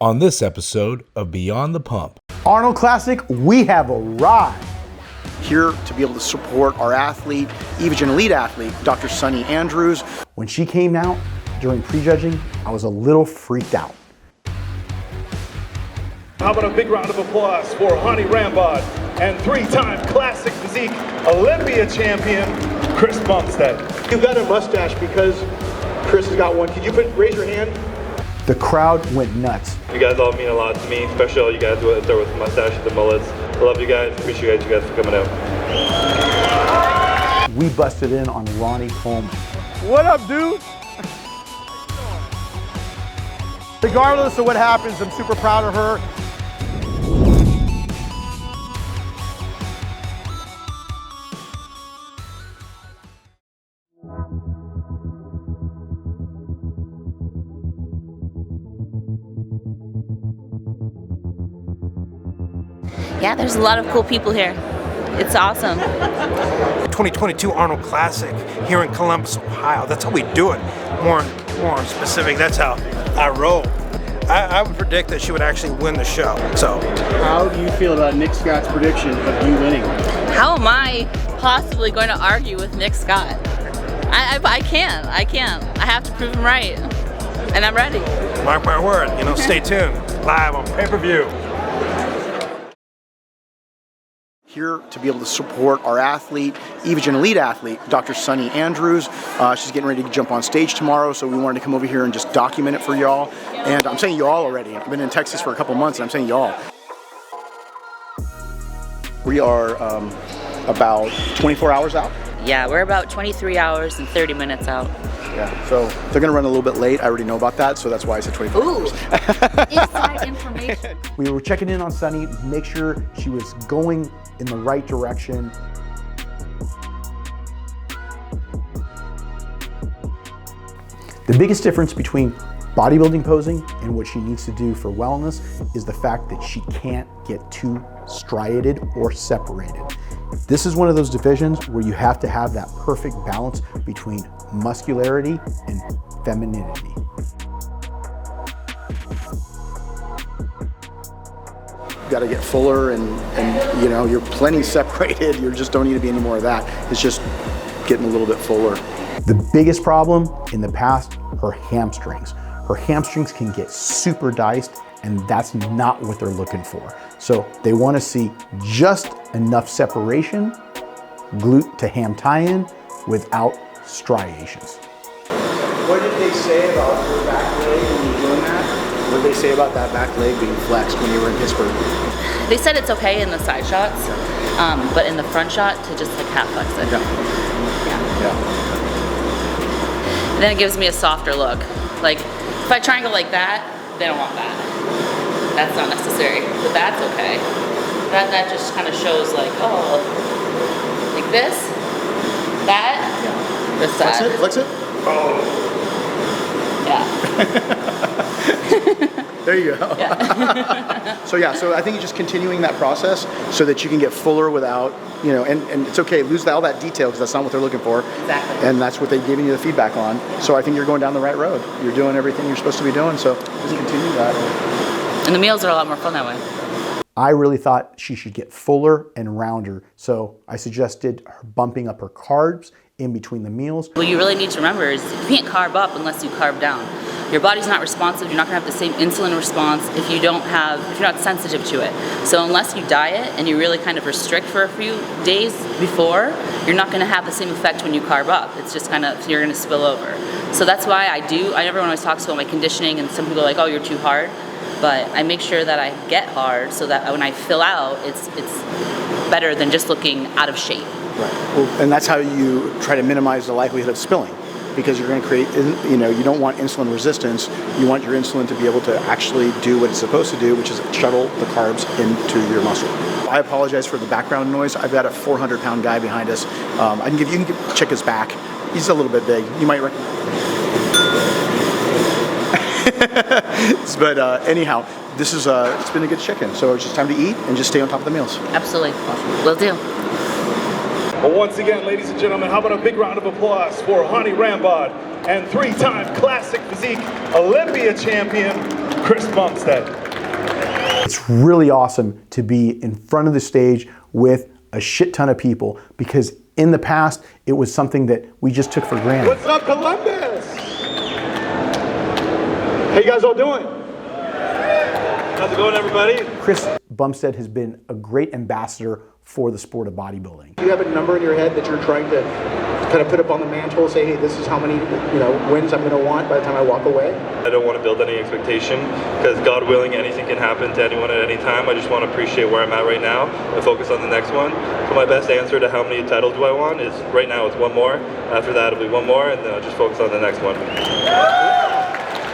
On this episode of Beyond the Pump. Arnold Classic, we have arrived. Here to be able to support our athlete, Evogen Elite Athlete, Dr. Sunny Andrews. When she came out during prejudging, I was a little freaked out. How about a big round of applause for Hany Rambod and three-time Classic Physique Olympia champion, Chris Bumstead. You've got a mustache because Chris has got one. Could you raise your hand? The crowd went nuts. You guys all mean a lot to me, especially all you guys out there with the mustaches and mullets. I love you guys. Appreciate you guys for coming out. We busted in on Ronnie Coleman. What up, dude? Regardless of what happens, I'm super proud of her. Yeah, there's a lot of cool people here. It's awesome. 2022 Arnold Classic here in Columbus, Ohio. That's how we do it. More specific, that's how I roll. I would predict that she would actually win the show. So, how do you feel about Nick Scott's prediction of you winning? How am I possibly going to argue with Nick Scott? I can't. I have to prove him right. And I'm ready. Mark my word, stay tuned. Live on pay-per-view. Here to be able to support our athlete, Evogen Elite Athlete, Dr. Sunny Andrews. She's getting ready to jump on stage tomorrow, so we wanted to come over here and just document it for y'all. And I'm saying y'all already. I've been in Texas for a couple months, and I'm saying y'all. We are about 24 hours out. Yeah, we're about 23 hours and 30 minutes out. Yeah, so they're going to run a little bit late. I already know about that, so that's why I said 24 hours. Inside information. We were checking in on Sunny, make sure she was going in the right direction. The biggest difference between bodybuilding posing and what she needs to do for wellness is the fact that she can't get too striated or separated. This is one of those divisions where you have to have that perfect balance between muscularity and femininity. You got to get fuller and you're plenty separated. You just don't need to be any more of that. It's just getting a little bit fuller. The biggest problem in the past, her hamstrings. Her hamstrings can get super diced, and that's not what they're looking for. So they want to see just enough separation, glute to ham tie-in, without striations. What did they say about your back leg when you were doing that? What did they say about that back leg being flexed when you were in Pittsburgh? They said it's okay in the side shots, but in the front shot to just like half flex it. Yeah. And then it gives me a softer look. Like if I triangle like that, they don't want that. That's not necessary, but that's okay. That just kind of shows like, oh, like this, that, this side. Flex it. Oh. Yeah. There you go. Yeah. So I think you're just continuing that process so that you can get fuller without, and it's okay, lose all that detail because that's not what they're looking for. Exactly. And that's what they're giving you the feedback on. So I think you're going down the right road. You're doing everything you're supposed to be doing, so just continue that. And the meals are a lot more fun that way. I really thought she should get fuller and rounder, so I suggested her bumping up her carbs in between the meals. What you really need to remember is you can't carb up unless you carb down. Your body's not responsive, you're not gonna have the same insulin response if you're not sensitive to it. So unless you diet and you really kind of restrict for a few days before, you're not gonna have the same effect when you carb up. It's just you're gonna spill over. So that's why everyone always talks about my conditioning, and some people are like, oh, you're too hard. But I make sure that I get hard so that when I fill out, it's better than just looking out of shape. Right. Well, and that's how you try to minimize the likelihood of spilling, because you're going to create, you don't want insulin resistance. You want your insulin to be able to actually do what it's supposed to do, which is shuttle the carbs into your muscle. I apologize for the background noise. I've got a 400-pound guy behind us. You can check his back. He's a little bit big. You might recognize. But anyhow, this is it's been a good chicken. So it's just time to eat and just stay on top of the meals. Absolutely. Will do. Well, once again, ladies and gentlemen, how about a big round of applause for Hany Rambod and three-time Classic Physique Olympia champion, Chris Bumstead. It's really awesome to be in front of the stage with a shit ton of people, because in the past, it was something that we just took for granted. What's up, Columbus? How you guys all doing? How's it going, everybody? Chris Bumstead has been a great ambassador for the sport of bodybuilding. Do you have a number in your head that you're trying to kind of put up on the mantle, say, hey, this is how many wins I'm going to want by the time I walk away? I don't want to build any expectation, because God willing, anything can happen to anyone at any time. I just want to appreciate where I'm at right now and focus on the next one. So my best answer to how many titles do I want is, right now it's one more. After that it'll be one more, and then I'll just focus on the next one.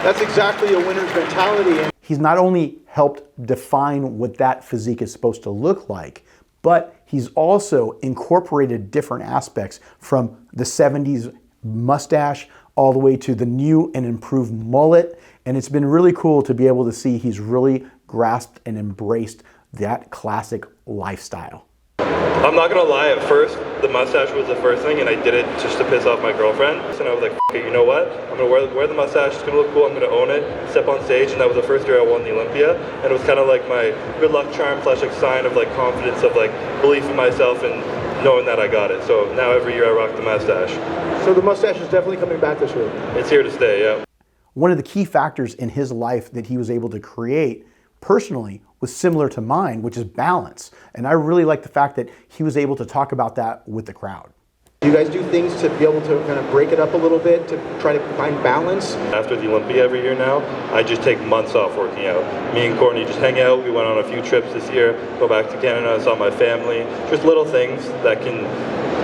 That's exactly a winner's mentality. He's not only helped define what that physique is supposed to look like, but he's also incorporated different aspects from the 70s mustache all the way to the new and improved mullet. And it's been really cool to be able to see he's really grasped and embraced that classic lifestyle. I'm not gonna lie, at first the mustache was the first thing, and I did it just to piss off my girlfriend. And I was like, F it, you know what? I'm gonna wear the mustache, it's gonna look cool, I'm gonna own it, step on stage. And that was the first year I won the Olympia, and it was kind of like my good luck charm / like sign of like confidence, of like belief in myself and knowing that I got it. So now every year I rock the mustache. So the mustache is definitely coming back this year. It's here to stay, yeah. One of the key factors in his life that he was able to create personally was similar to mine, which is balance. And I really like the fact that he was able to talk about that with the crowd. Do you guys do things to be able to kind of break it up a little bit, to try to find balance? After the Olympia every year now, I just take months off working out. Me and Courtney just hang out. We went on a few trips this year, go back to Canada, saw my family. Just little things that can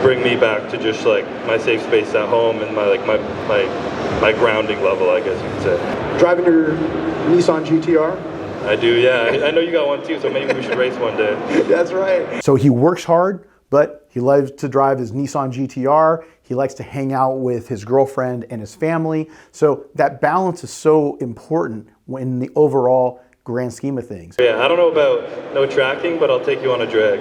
bring me back to just like my safe space at home and my grounding level, I guess you could say. Driving your Nissan GTR? I do, yeah. I know you got one too, so maybe we should race one day. That's right. So he works hard, but he loves to drive his Nissan GTR. He likes to hang out with his girlfriend and his family. So that balance is so important in the overall grand scheme of things. Yeah, I don't know about no tracking, but I'll take you on a drag.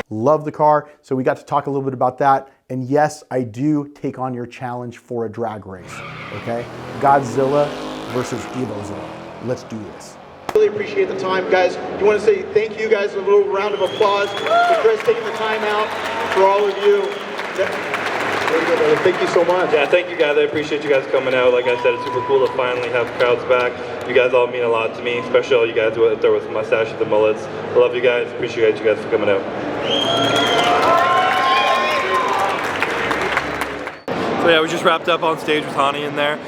Love the car. So we got to talk a little bit about that. And yes, I do take on your challenge for a drag race, okay? Godzilla versus Evozilla. Let's do this. Really appreciate the time, guys. You want to say thank you, guys, a little round of applause for Chris taking the time out, for all of you. Thank you so much. Yeah, thank you guys. I appreciate you guys coming out. Like I said, it's super cool to finally have crowds back. You guys all mean a lot to me, especially all you guys out there with the mustaches, the mullets. I love you guys. Appreciate you guys for coming out. So yeah, we just wrapped up on stage with Hany in there.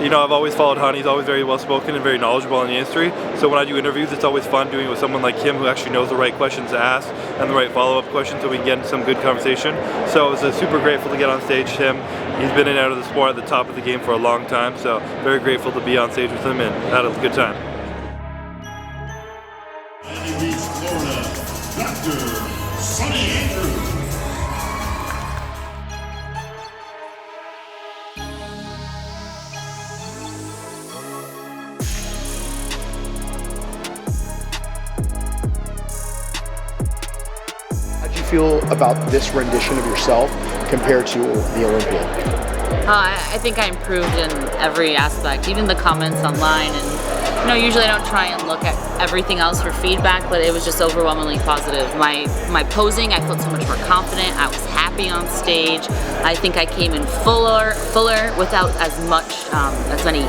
You know, I've always followed Hany. He's always very well spoken and very knowledgeable in the industry. So when I do interviews, it's always fun doing it with someone like him who actually knows the right questions to ask and the right follow-up questions, so we can get into some good conversation. So I was super grateful to get on stage with him. He's been in and out of the sport at the top of the game for a long time, so very grateful to be on stage with him and had a good time. Miami Beach, Florida, Dr. Sonny Andrews. Feel about this rendition of yourself compared to the Olympia? I think I improved in every aspect, even the comments online. And you know, usually I don't try and look at everything else for feedback, but it was just overwhelmingly positive. My posing, I felt so much more confident. I was happy on stage. I think I came in fuller without as many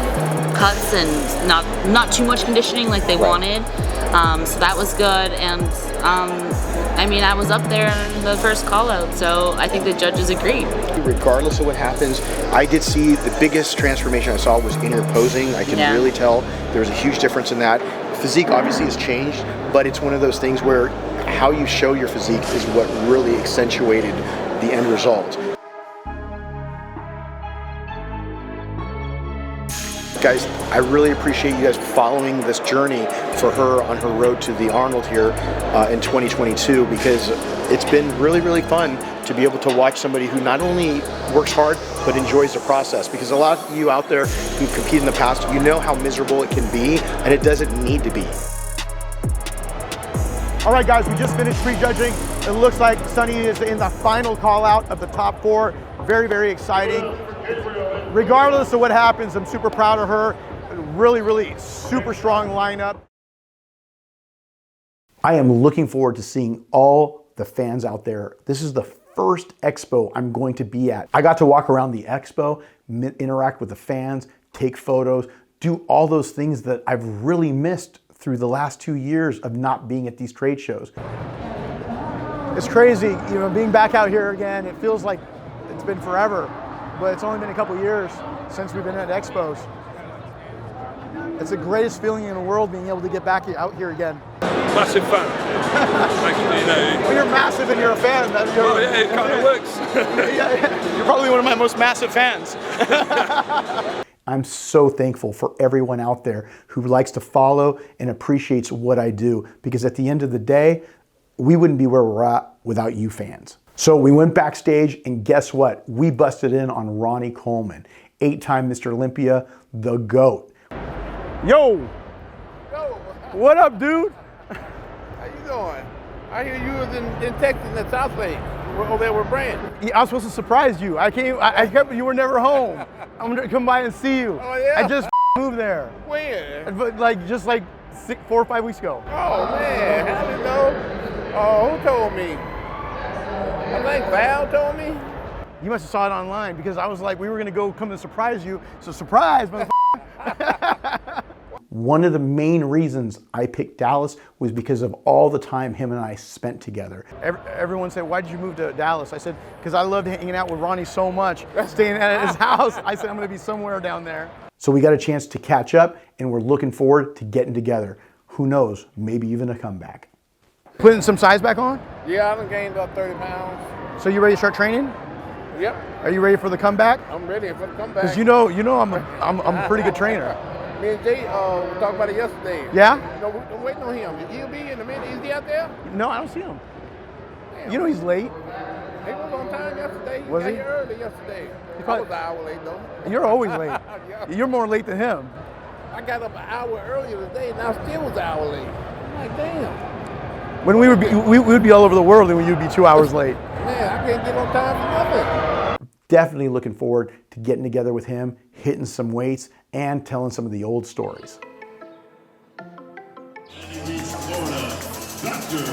cuts and not too much conditioning like they wanted. So that was good, and I mean, I was up there in the first call out, so I think the judges agreed. Regardless of what happens, I did see the biggest transformation I saw was in your posing. I can really tell there was a huge difference in that. Physique obviously has changed, but it's one of those things where how you show your physique is what really accentuated the end result. Guys, I really appreciate you guys following this journey for her on her road to the Arnold here in 2022, because it's been really, really fun to be able to watch somebody who not only works hard, but enjoys the process. Because a lot of you out there who competed in the past, you know how miserable it can be, and it doesn't need to be. All right, guys, we just finished prejudging. It looks like Sonny is in the final call out of the top 4. Very, very exciting. Regardless of what happens, I'm super proud of her. really super strong lineup. I am looking forward to seeing all the fans out there. This is the first expo I'm going to be at. I got to walk around the expo, interact with the fans, take photos, do all those things that I've really missed through the last 2 years of not being at these trade shows. It's crazy, you know, being back out here again. It feels like it's been forever, but it's only been a couple years since we've been at expos. It's the greatest feeling in the world being able to get back out here again. Massive fan. Actually, you know. Well, you're massive and you're a fan. Well, yeah, it kind of works. You're probably one of my most massive fans. I'm so thankful for everyone out there who likes to follow and appreciates what I do, because at the end of the day, we wouldn't be where we're at without you fans. So we went backstage, and guess what? We busted in on Ronnie Coleman, 8-time Mr. Olympia, the GOAT. Yo! What up, dude? How you doing? I hear you was in Texas in the South Lake. Over there with Brand. Yeah, I was supposed to surprise you. I kept, you were never home. I'm gonna come by and see you. Oh yeah? I just moved there. When? But just 4 or 5 weeks ago. Oh man, how did you know? Oh, who told me? I think Val told me. You must have saw it online, because I was like, we were gonna go come and surprise you. So surprise, motherfucker. One of the main reasons I picked Dallas was because of all the time him and I spent together. Everyone said, why did you move to Dallas? I said, because I loved hanging out with Ronnie so much, staying at his house. I said, I'm gonna be somewhere down there. So we got a chance to catch up, and we're looking forward to getting together. Who knows, maybe even a comeback. Putting some size back on? Yeah, I done gained up 30 pounds. So you ready to start training? Yep. Are you ready for the comeback? I'm ready for the comeback. Because you know I'm a pretty good trainer. Me and Jay talked about it yesterday. Yeah? No, I'm waiting on him. He'll be in a minute. Is he out there? No, I don't see him. Damn. You know he's late. He was on time yesterday. Was got he? here early yesterday. Probably, I was an hour late though. You're always late. Yeah. You're more late than him. I got up an hour earlier today, and I still was an hour late. I'm like, damn. When we would be all over the world, and you'd be 2 hours late. Man, I can't get on time for nothing. Definitely looking forward to getting together with him, hitting some weights, and telling some of the old stories. Hany, Florida, Dr.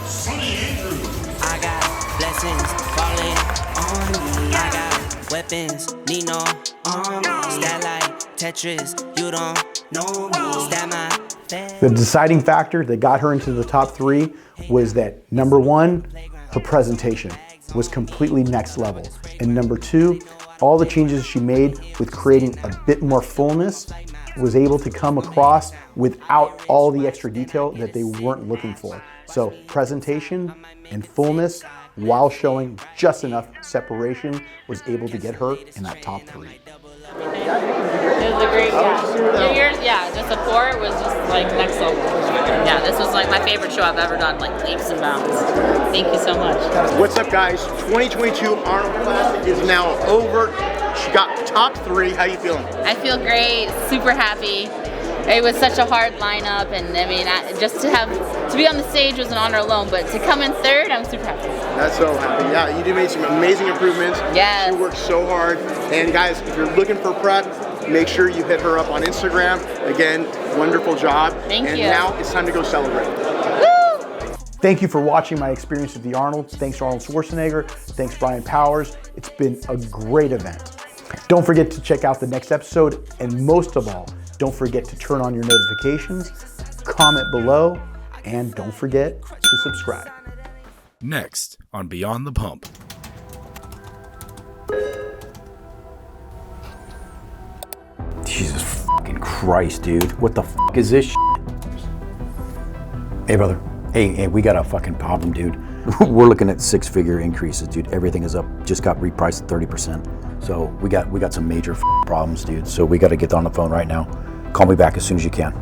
Sonny Andrews. I got blessings falling on me. I got weapons, need no armor. Stat like Tetris, you don't know me. Stat my The deciding factor that got her into the top 3 was that, number 1, her presentation was completely next level. And number 2, all the changes she made with creating a bit more fullness was able to come across without all the extra detail that they weren't looking for. So presentation and fullness, while showing just enough separation, was able to get her in that top 3. It was a great, the support was just like next level. Yeah, this was like my favorite show I've ever done, like leaps and bounds. Thank you so much. What's up, guys? 2022 Arnold Classic is now over. She got top 3. How you feeling? I feel great, super happy. It was such a hard lineup, and I mean, just to be on the stage was an honor alone, but to come in third, I'm super happy. That's so happy. Yeah, you did make some amazing improvements. Yes. She worked so hard. And guys, if you're looking for prep, make sure you hit her up on Instagram. Again, wonderful job. Thank you. And now it's time to go celebrate. Woo! Thank you for watching my experience at the Arnold. Thanks to Arnold Schwarzenegger. Thanks Brian Powers. It's been a great event. Don't forget to check out the next episode, and most of all, don't forget to turn on your notifications, comment below, and don't forget to subscribe. Next on Beyond the Pump. Jesus fucking Christ, dude. What the fuck is this shit? Hey, brother. Hey, we got a fucking problem, dude. We're looking at 6-figure increases, dude. Everything is up. Just got repriced at 30%. So we got some major problems, dude. So we got to get on the phone right now. Call me back as soon as you can.